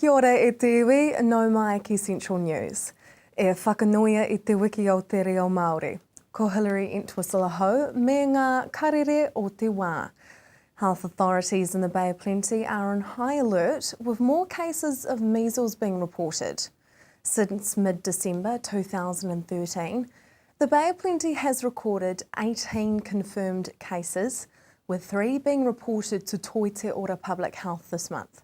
Kia ora e te iwi, nau mai ki Central News. E whakanoia i te wiki o te reo Māori. Ko Hilary Entwistle hau, me ngā karere o te wā. Health authorities in the Bay of Plenty are on high alert with more cases of measles being reported. Since mid-December 2013, the Bay of Plenty has recorded 18 confirmed cases, with 3 being reported to Toi Te Ora Public Health this month.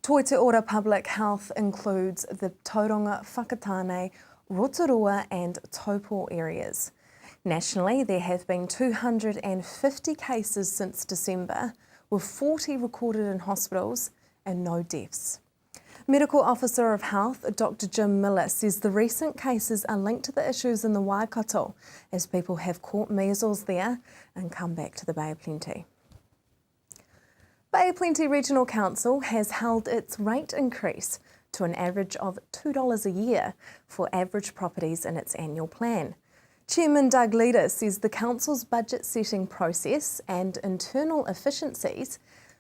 Toi Te Ora Public Health includes the Tauranga, Whakatane, Rotorua and Taupo areas. Nationally, there have been 250 cases since December, with 40 recorded in hospitals and no deaths. Medical Officer of Health, Dr Jim Miller, says the recent cases are linked to the issues in the Waikato, as people have caught measles there and come back to the Bay of Plenty. Bay of Plenty Regional Council has held its rate increase to an average of $2 a year for average properties in its annual plan. Chairman Doug Leader says the council's budget setting process and internal efficiencies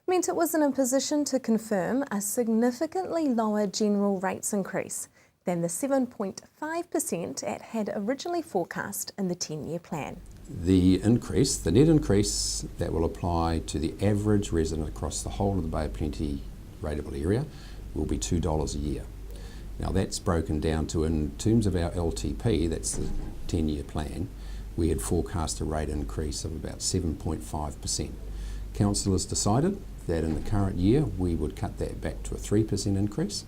meant it was in a position to confirm a significantly lower general rates increase than the 7.5% it had originally forecast in the 10-year plan. The net increase that will apply to the average resident across the whole of the Bay of Plenty rateable area will be $2 a year. Now that's broken down to, in terms of our LTP, that's the 10-year plan, we had forecast a rate increase of about 7.5%. Council has decided that in the current year we would cut that back to a 3% increase.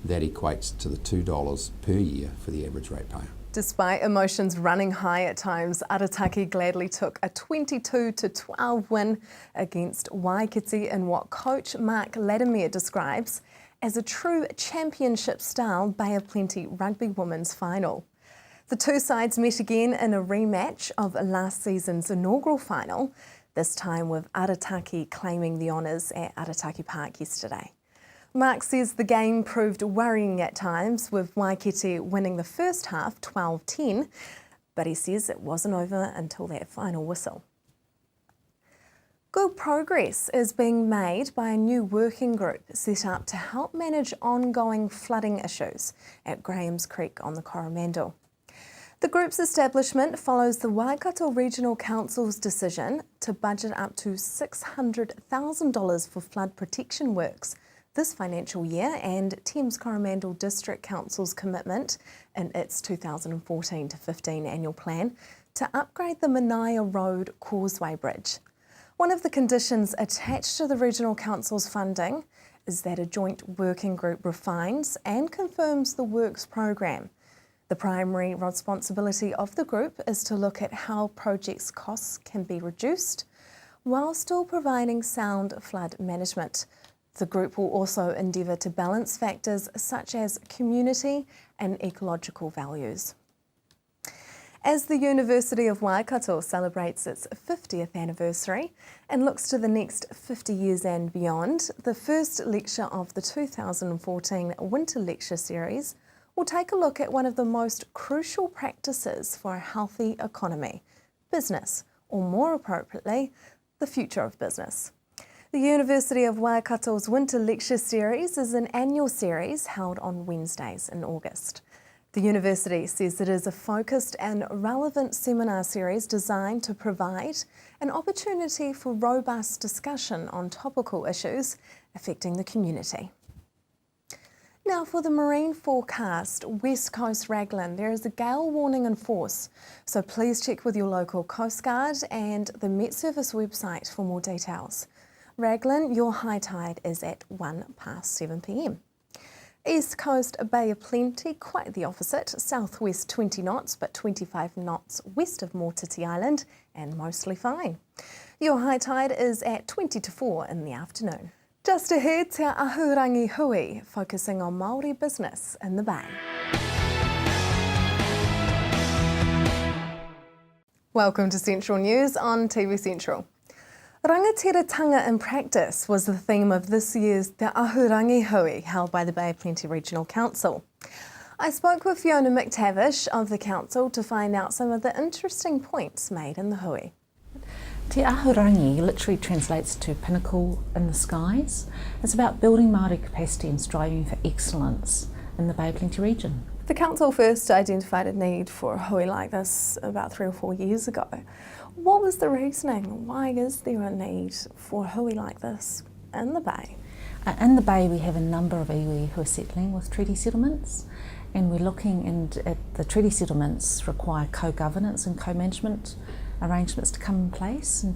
That equates to the $2 per year for the average ratepayer. Despite emotions running high at times, Arataki gladly took a 22-12 win against Waikiki in what coach Mark Latimer describes as a true championship-style Bay of Plenty rugby women's final. The two sides met again in a rematch of last season's inaugural final, this time with Arataki claiming the honours at Arataki Park yesterday. Mark says the game proved worrying at times, with Waikiki winning the first half 12-10, but he says it wasn't over until that final whistle. Good progress is being made by a new working group set up to help manage ongoing flooding issues at Graham's Creek on the Coromandel. The group's establishment follows the Waikato Regional Council's decision to budget up to $600,000 for flood protection works this financial year, and Thames Coromandel District Council's commitment in its 2014-15 annual plan to upgrade the Manaia Road Causeway Bridge. One of the conditions attached to the Regional Council's funding is that a joint working group refines and confirms the works program. The primary responsibility of the group is to look at how projects' costs can be reduced while still providing sound flood management. The group will also endeavour to balance factors such as community and ecological values. As the University of Waikato celebrates its 50th anniversary and looks to the next 50 years and beyond, the first lecture of the 2014 Winter Lecture Series will take a look at one of the most crucial practices for a healthy economy: business, or more appropriately, the future of business. The University of Waikato's Winter Lecture Series is an annual series held on Wednesdays in August. The university says it is a focused and relevant seminar series designed to provide an opportunity for robust discussion on topical issues affecting the community. Now for the marine forecast, West Coast Raglan, there is a gale warning in force, so please check with your local Coast Guard and the Met Service website for more details. Raglan, your high tide is at 7 p.m. East Coast Bay of Plenty, quite the opposite. Southwest 20 knots, but 25 knots west of Motiti Island, and mostly fine. Your high tide is at 20-4 in the afternoon. Just ahead, Te Ahurangi Hui, focusing on Māori business in the Bay. Welcome to Central News on TV Central. Rangatiratanga in practice was the theme of this year's Te Ahurangi Hui held by the Bay of Plenty Regional Council. I spoke with Fiona McTavish of the council to find out some of the interesting points made in the hui. Te Ahurangi literally translates to pinnacle in the skies. It's about building Māori capacity and striving for excellence in the Bay of Plenty region. The council first identified a need for a hui like this about 3 or 4 years ago. What was the reasoning? Why is there a need for a hui like this in the Bay? In the Bay we have a number of iwi who are settling with treaty settlements, and we're looking at the treaty settlements require co-governance and co-management arrangements to come in place in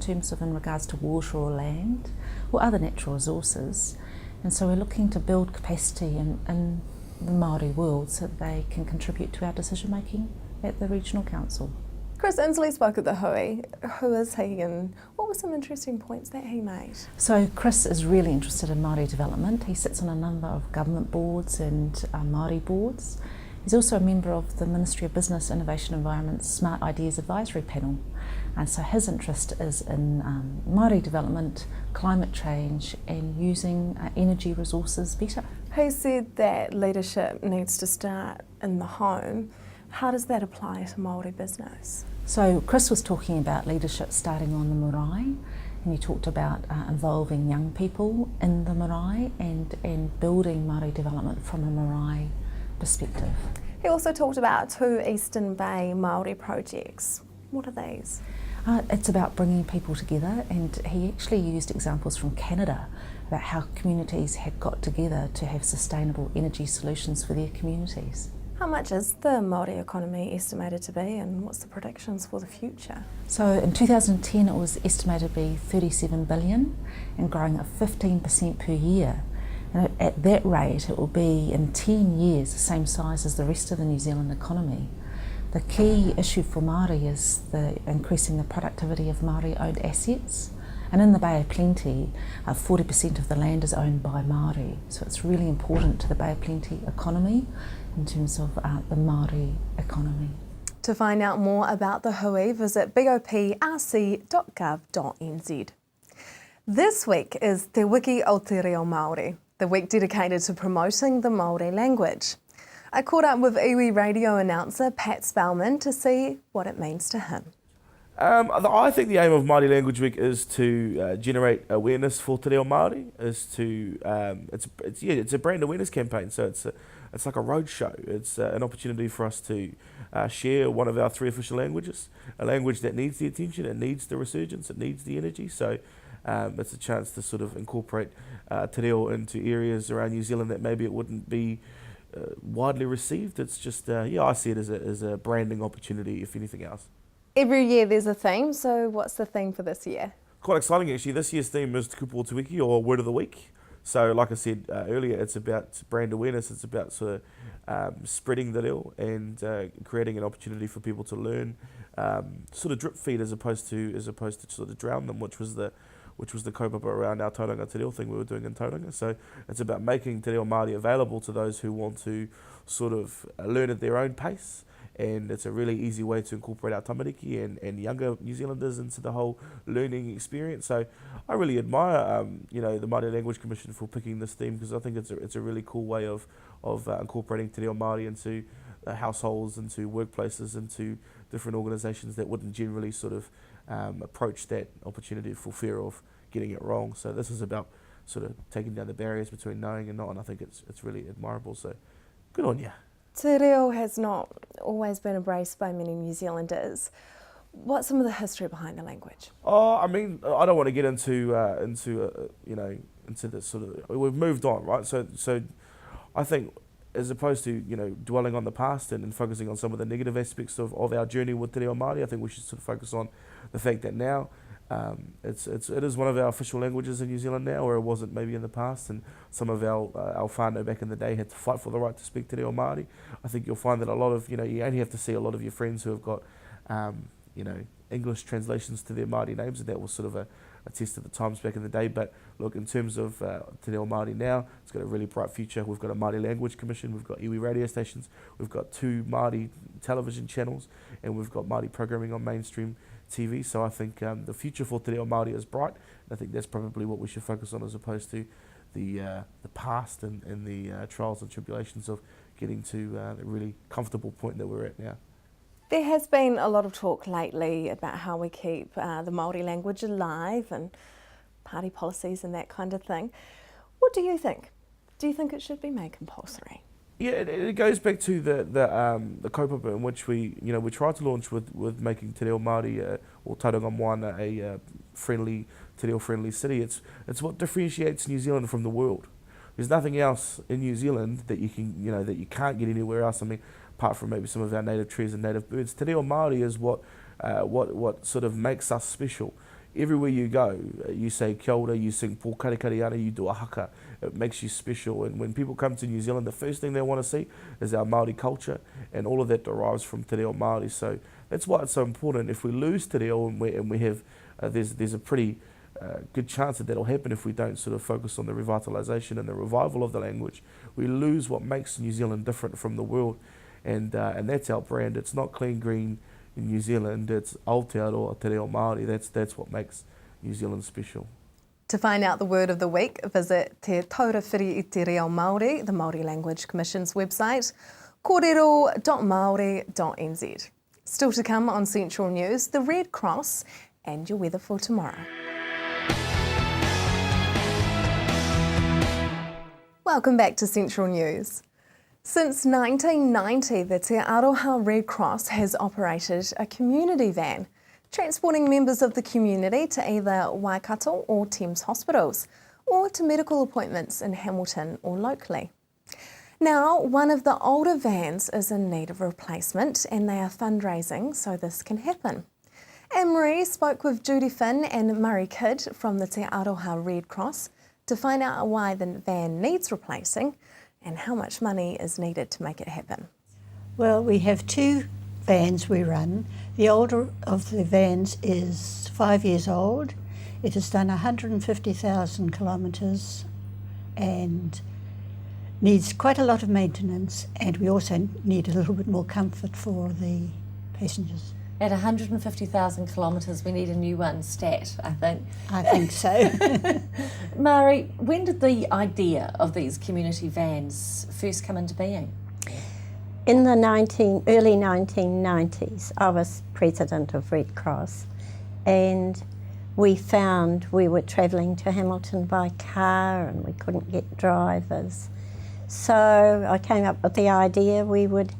regards to water or land or other natural resources. And so we're looking to build capacity in the Māori world so that they can contribute to our decision making at the Regional Council. Chris Inslee spoke at the hui. Who is he and what were some interesting points that he made? So Chris is really interested in Māori development. He sits on a number of government boards and Māori boards. He's also a member of the Ministry of Business, Innovation and Environment's Smart Ideas Advisory Panel. And so his interest is in Māori development, climate change and using energy resources better. He said that leadership needs to start in the home. How does that apply to Māori business? So Chris was talking about leadership starting on the marae, and he talked about involving young people in the marae and building Māori development from a marae perspective. He also talked about 2 Eastern Bay Māori projects. What are these? It's about bringing people together, and he actually used examples from Canada about how communities had got together to have sustainable energy solutions for their communities. How much is the Māori economy estimated to be and what's the predictions for the future? So in 2010 it was estimated to be 37 billion and growing at 15% per year. And at that rate it will be in 10 years the same size as the rest of the New Zealand economy. The key issue for Māori is increasing the productivity of Māori owned assets. And in the Bay of Plenty, 40% of the land is owned by Māori. So it's really important to the Bay of Plenty economy in terms of the Māori economy. To find out more about the hui, visit bigoprc.gov.nz. This week is Te Wiki o Te Reo Māori, the week dedicated to promoting the Māori language. I caught up with iwi radio announcer Pat Spellman to see what it means to him. I think the aim of Māori Language Week is to generate awareness for Te Reo Māori. It's a brand awareness campaign, so it's like a road show. It's an opportunity for us to share one of our 3 official languages, a language that needs the attention, it needs the resurgence, it needs the energy. So it's a chance to sort of incorporate Te Reo into areas around New Zealand that maybe it wouldn't be widely received. It's just, I see it as a branding opportunity, if anything else. Every year there's a theme, so what's the theme for this year? Quite exciting actually. This year's theme is Te Kupu o Te Wiki, or Word of the Week. So like I said earlier, it's about brand awareness, it's about sort of spreading the reo and creating an opportunity for people to learn, sort of drip feed as opposed to sort of drown them, which was the kaupapa around our Tauranga Te Reo thing we were doing in Tauranga. So it's about making Te Reo Māori available to those who want to sort of learn at their own pace. And it's a really easy way to incorporate our tamariki and younger New Zealanders into the whole learning experience. So I really admire the Māori Language Commission for picking this theme, because I think it's a really cool way of incorporating Te Reo Māori into households, into workplaces, into different organisations that wouldn't generally sort of approach that opportunity for fear of getting it wrong. So this is about sort of taking down the barriers between knowing and not, and I think it's really admirable. So good on you. Te reo has not always been embraced by many New Zealanders. What's some of the history behind the language? Oh, I mean, I don't want to get into the sort of, we've moved on, right? So I think as opposed to dwelling on the past and focusing on some of the negative aspects of our journey with Te Reo Māori, I think we should sort of focus on the fact that now it is one of our official languages in New Zealand now, where it wasn't maybe in the past, and some of our whānau back in the day had to fight for the right to speak Te Reo Māori. I think you'll find that a lot of, you only have to see a lot of your friends who have got, English translations to their Māori names, and that was sort of a test of the times back in the day. But look, in terms of Te Reo Māori now, it's got a really bright future. We've got a Māori Language Commission, we've got iwi radio stations, we've got 2 Māori television channels, and we've got Māori programming on mainstream TV. So I think the future for Te Reo Māori is bright, and I think that's probably what we should focus on, as opposed to the past and the trials and tribulations of getting to the really comfortable point that we're at now. There has been a lot of talk lately about how we keep the Māori language alive and party policies and that kind of thing. What do you think? Do you think it should be made compulsory? Yeah, it goes back to the kaupapa in which we tried to launch with making Te Reo Māori or Tauranga Moana a friendly, Te Reo friendly city. It's what differentiates New Zealand from the world. There's nothing else in New Zealand that you can't get anywhere else. I mean, apart from maybe some of our native trees and native birds, Te Reo Māori is what sort of makes us special. Everywhere you go, you say kia ora, you sing pō karikari ana, you do a haka. It makes you special. And when people come to New Zealand, the first thing they want to see is our Māori culture, and all of that derives from Te Reo Māori. So that's why it's so important. If we lose Te Reo, and we have, there's a pretty good chance that'll happen if we don't sort of focus on the revitalisation and the revival of the language. We lose what makes New Zealand different from the world, and that's our brand. It's not clean green in New Zealand, it's Aotearoa Te Reo Māori. That's what makes New Zealand special. To find out the word of the week, visit Te Taurawhiri I Te Reo Māori, the Māori Language Commission's website, korero.maori.nz. Still to come on Central News, the Red Cross and your weather for tomorrow. Welcome back to Central News. Since 1990, the Te Aroha Red Cross has operated a community van, transporting members of the community to either Waikato or Thames hospitals, or to medical appointments in Hamilton or locally. Now, one of the older vans is in need of replacement, and they are fundraising so this can happen. Anne-Marie spoke with Judy Finn and Murray Kidd from the Te Aroha Red Cross to find out why the van needs replacing and how much money is needed to make it happen. Well, we have two vans we run. The older of the vans is 5 years old. It has done 150,000 kilometres and needs quite a lot of maintenance, and we also need a little bit more comfort for the passengers. At 150,000 kilometres, we need a new one, stat, I think. I think so. Mari, when did the idea of these community vans first come into being? In the early 1990s, I was president of Red Cross, and we found we were travelling to Hamilton by car and we couldn't get drivers. So I came up with the idea we would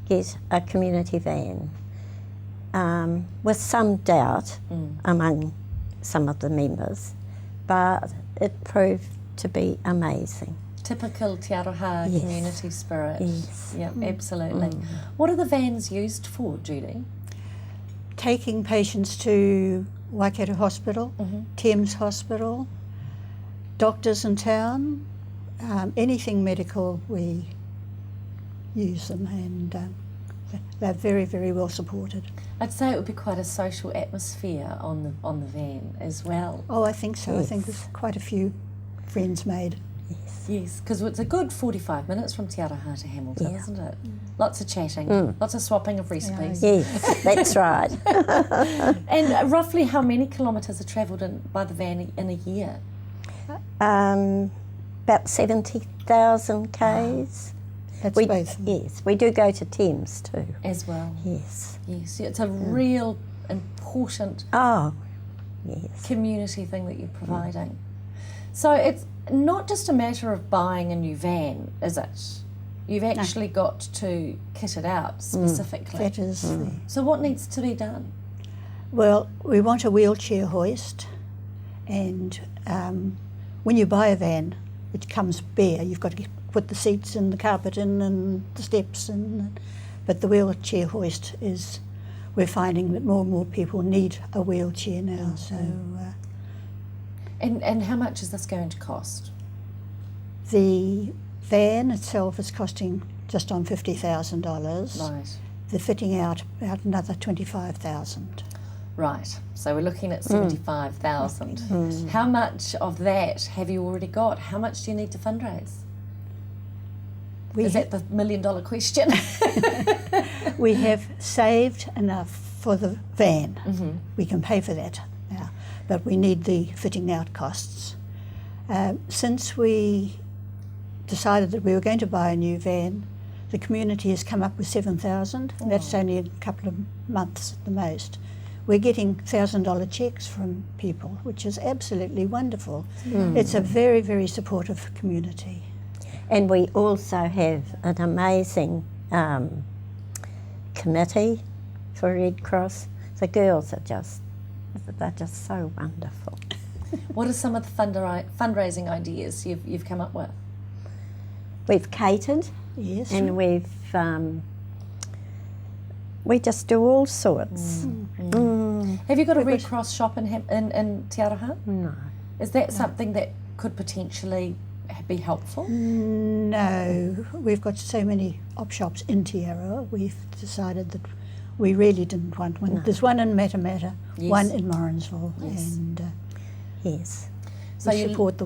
get a community van. With some doubt among some of the members, but it proved to be amazing. Typical Te Aroha Yes. community spirit. Yes. Yeah, absolutely. What are the vans used for, Judy? Taking patients to Waikato Hospital, Thames Hospital, doctors in town, anything medical, we use them, and they're very, very well supported. I'd say it would be quite a social atmosphere on the van as well. Oh, I think so. I think Yes. there's quite a few friends made. Yes, because it's a good 45 minutes from Te Aroha to Hamilton, Yeah. isn't it? Lots of chatting, lots of swapping of recipes. Yes, that's right. And roughly how many kilometres are travelled by the van in a year? About 70,000 Ks. That's We, both. yes, we do go to Thames too. As well. Yes. Yes, it's a real important Oh, yes. community thing that you're providing. So it's not just a matter of buying a new van, is it? You've actually got to kit it out specifically. That is. So what needs to be done? Well, we want a wheelchair hoist, and when you buy a van, it comes bare. You've got to put the seats and the carpet in and the steps in. But the wheelchair hoist is, we're finding that more and more people need a wheelchair now. So And how much is this going to cost? the van itself is costing just on $50,000. Right. The fitting out about another 25,000. Right. So we're looking at 75,000. How much of that have you already got? How much do you need to fundraise? We Is that the $1 million question? We have saved enough for the van. We can pay for that now, but we need the fitting out costs. Since we decided that we were going to buy a new van, The community has come up with 7,000. That's only a couple of months at the most. We're getting $1,000 cheques from people, which is absolutely wonderful. It's a very, very supportive community. And we also have an amazing committee for Red Cross. The girls they're just so wonderful. What are some of the fundraising ideas you've come up with? We've catered, Yes. and we just do all sorts. Have you got a Red Cross shop in Te Araha? No. Is that something that could potentially be helpful? No, we've got so many op shops in Te Arawa. We've decided that we really didn't want one. There's one in Matamata, Yes. one in Morrinsville, Yes. and Yes. So we you support the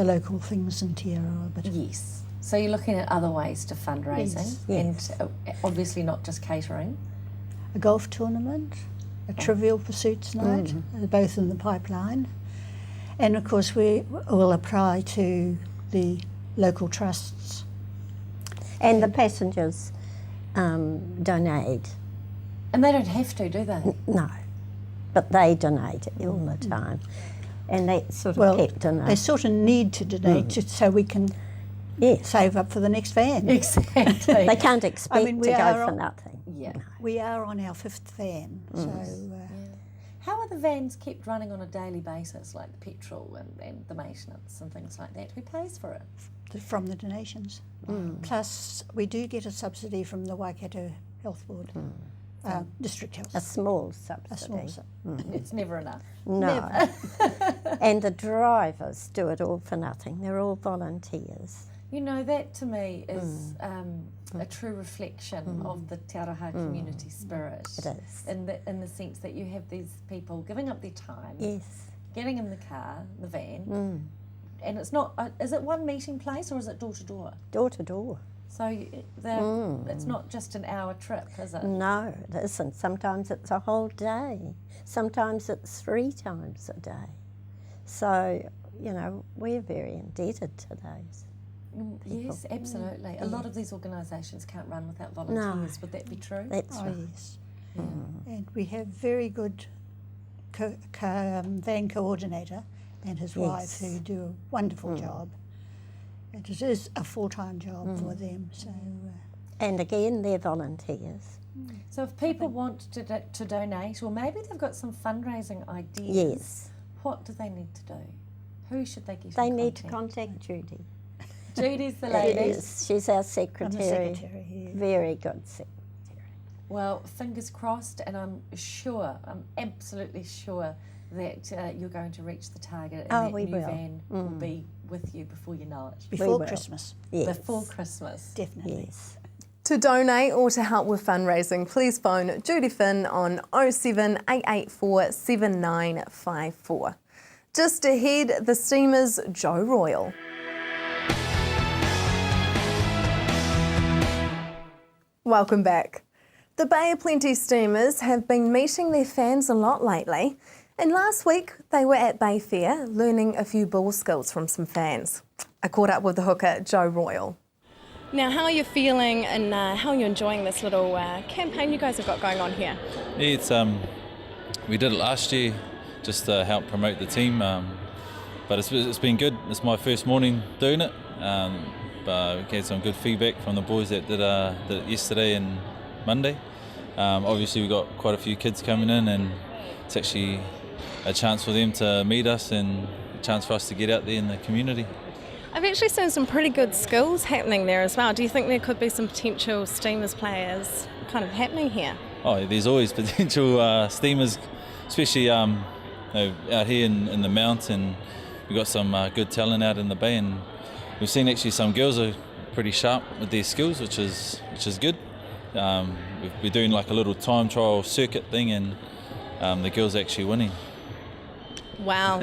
local things in Te Arawa. But Yes. So you're looking at other ways to fundraising, Yes. and obviously not just catering. a golf tournament, a Trivial Pursuits night, both in the pipeline. And of course we will apply to the local trusts. And the passengers donate. And they don't have to, do they? No, but they donate all the time. And they sort of Well, keep they donating. sort of need to donate so we can Yes. save up for the next van. Exactly. They can't expect we to are go for on- nothing. Yeah. We are on our 5th van, so How are the vans kept running on a daily basis, like the petrol and the maintenance and things like that? Who pays for it? from the donations. Plus, we do get a subsidy from the Waikato Health Board, District Health. A small A subsidy. small It's never enough. No. And the drivers do it all for nothing. They're all volunteers. You know, that to me is a true reflection of the Te Araha community spirit. It is. In the sense that you have these people giving up their time, Yes. getting in the car, the van, and it's not, is it one meeting place or is it door to door? Door to door. So it's not just an hour trip, is it? No, it isn't. Sometimes it's a whole day. Sometimes it's 3 times a day. So, you know, we're very indebted to those. Yes, absolutely. A lot of these organisations can't run without volunteers. Would that be true? That's Oh, right. yes. And we have very good van coordinator and his wife who do a wonderful job. And it is a full-time job for them. So And again, they're volunteers. So if people want to donate, or maybe they've got some fundraising ideas, Yes. what do they need to do? Who should they get They in need to contact? contact Judy. Judy's the lady. Yes, she's our I'm secretary. the secretary here. Very good secretary. Well, fingers crossed, and I'm absolutely sure that you're going to reach the target, and Oh, that we new will. van will be with you before you know it. Before will. Christmas, Yes. Before Christmas. definitely. Yes. To donate or to help with fundraising, please phone Judy Finn on 07884 7954. Just ahead, the Steamers' Joe Royal. Welcome back. The Bay of Plenty Steamers have been meeting their fans a lot lately, and last week they were at Bay Fair learning a few ball skills from some fans. I caught up with the hooker, Joe Royal. Now, how are you feeling and how are you enjoying this little campaign you guys have got going on here? Yeah, it's we did it last year just to help promote the team, but it's been good. It's my first morning doing it, but we had some good feedback from the boys that did it yesterday and Monday. Obviously, we got quite a few kids coming in, and it's actually a chance for them to meet us and a chance for us to get out there in the community. I've actually seen some pretty good skills happening there as well. Do you think there could be some potential Steamers players kind of happening here? Oh, there's always potential Steamers, especially out here in the mountain. We've got some good talent out in the bay, and we've seen actually some girls are pretty sharp with their skills, which is good. We're doing like a little time trial circuit thing, and the girls are actually winning. Wow,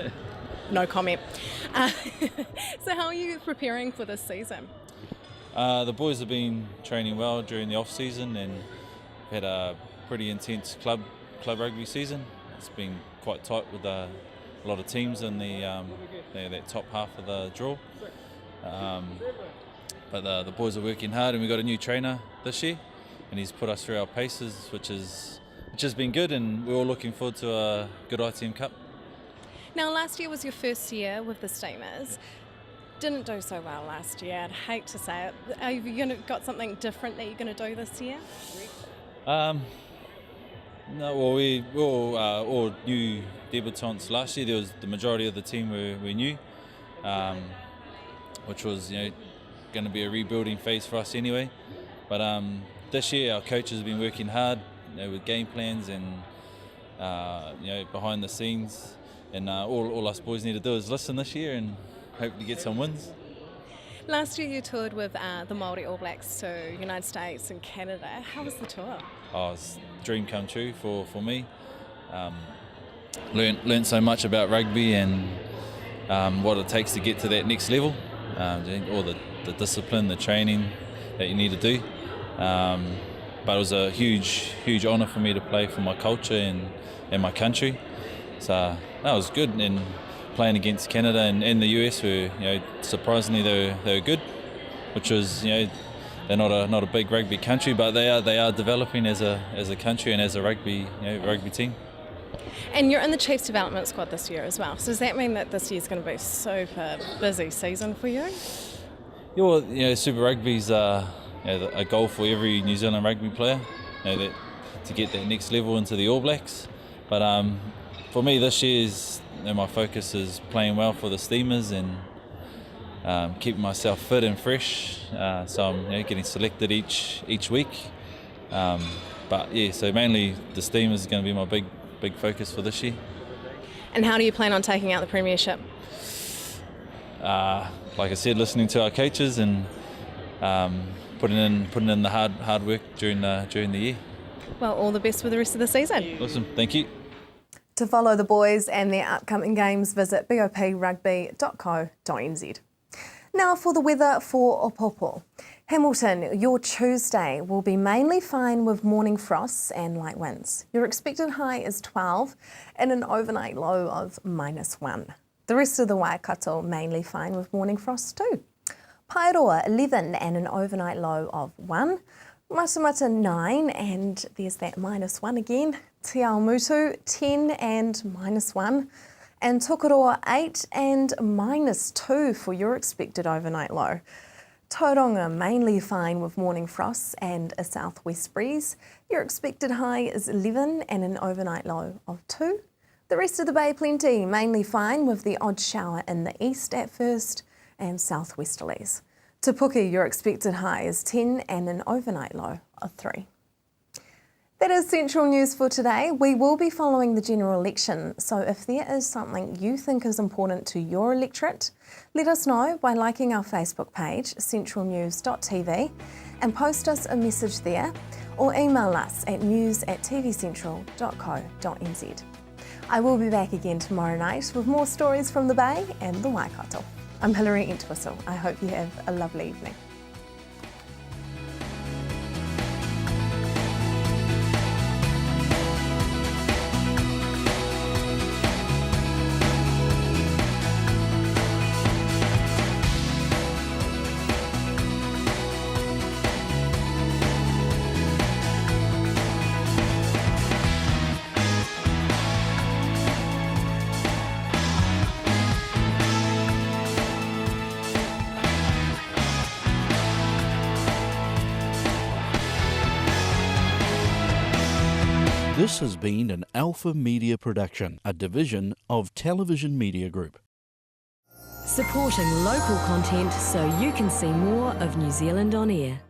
no comment. So how are you preparing for this season? The boys have been training well during the off season, and had a pretty intense club rugby season. It's been quite tight with a lot of teams in that top half of the draw. but the boys are working hard, and we got a new trainer this year, and he's put us through our paces, which has been good, and we're all looking forward to a good ITM Cup. Now, last year was your first year with the Steamers. Didn't do so well last year. I'd hate to say it. Are you got something different that you're going to do this year? No, well, we were all new debutants last year. There was the majority of the team were new, which was going to be a rebuilding phase for us anyway. But this year our coaches have been working hard, with game plans and behind the scenes. And all us boys need to do is listen this year and hopefully get some wins. Last year you toured with the Māori All Blacks to United States and Canada. How was the tour? Oh, it's a dream come true for me. Learned so much about rugby and what it takes to get to that next level. All the discipline, the training that you need to do. But it was a huge honour for me to play for my culture and my country. So that was good. And playing against Canada and the US were, surprisingly they were good, which was, they're not a big rugby country, but they are developing as a country and as a rugby team. And you're in the Chiefs development squad this year as well. So does that mean that this year's going to be a super busy season for you? Yeah, well, Super Rugby's a goal for every New Zealand rugby player, to get that next level into the All Blacks. But for me, this year's my focus is playing well for the Steamers and keeping myself fit and fresh. So I'm getting selected each week. But yeah, so mainly the Steamers is going to be my big focus for this year. And how do you plan on taking out the premiership? Like I said, listening to our coaches and putting in the hard work during the year. Well, all the best for the rest of the season. Awesome, thank you. To follow the boys and their upcoming games, visit boprugby.co.nz. Now for the weather for Opopo. Hamilton, your Tuesday will be mainly fine with morning frosts and light winds. Your expected high is 12 and an overnight low of -1. The rest of the Waikato mainly fine with morning frosts too. Paeroa 11 and an overnight low of 1. Matamata 9 and there's that -1 again. Te Awamutu 10 and -1. And Tokoroa 8 and -2 for your expected overnight low. Tauranga mainly fine with morning frosts and a southwest breeze. Your expected high is 11 and an overnight low of 2. The rest of the Bay plenty mainly fine with the odd shower in the east at first and southwesterlies. Te Puke, your expected high is 10 and an overnight low of 3. That is Central News for today. We will be following the general election, so if there is something you think is important to your electorate, let us know by liking our Facebook page, centralnews.tv, and post us a message there, or email us at news@tvcentral.co.nz. I will be back again tomorrow night with more stories from the Bay and the Waikato. I'm Hilary Entwistle. I hope you have a lovely evening. This has been an Alpha Media production, a division of Television Media Group. Supporting local content so you can see more of New Zealand on air.